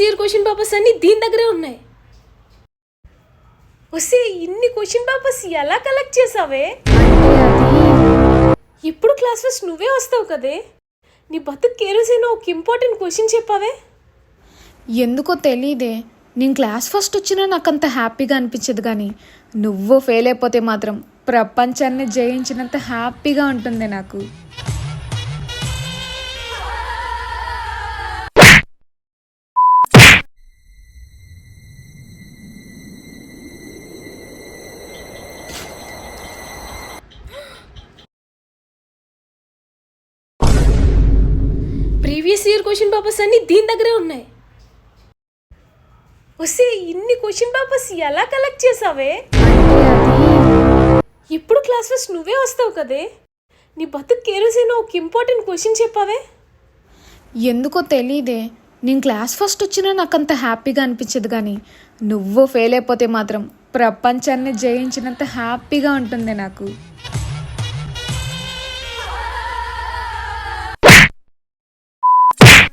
Year question papers అన్ని దీని దగ్గరే ఉన్నాయి. వస్తే ఇన్ని క్వశ్చన్ పేపర్స్ ఎలా కలెక్ట్ చేసావే? ఇప్పుడు క్లాస్ ఫస్ట్ నువ్వే వస్తావు కదే, నీ బతుకు కేరోసిన్ ఒక ఇంపార్టెంట్ క్వశ్చన్ చెప్పావే. ఎందుకో తెలీదే, నేను క్లాస్ ఫస్ట్ వచ్చినా నాకు అంత హ్యాపీగా అనిపించదు, కానీ నువ్వు ఫెయిల్ అయిపోతే మాత్రం ప్రపంచాన్ని జయించినంత హ్యాపీగా ఉంటుంది నాకు. ప్రీవియస్ ఇయర్ క్వశ్చన్ పేపర్స్ అన్ని దీని దగ్గరే ఉన్నాయి. వస్తే ఇన్ని క్వశ్చన్ పేపర్స్ ఎలా కలెక్ట్ చేసావే? ఇప్పుడు క్లాస్ ఫస్ట్ నువ్వే వస్తావు కదే, నీ బతుకు కేరోసిన్ ఒక ఇంపార్టెంట్ క్వశ్చన్ చెప్పావే. ఎందుకో తెలీదే, నేను క్లాస్ ఫస్ట్ వచ్చినా నాకు అంత హ్యాపీగా అనిపించదు, కానీ నువ్వు ఫెయిల్ అయిపోతే మాత్రం ప్రపంచాన్ని జయించినంత హ్యాపీగా ఉంటుంది నాకు.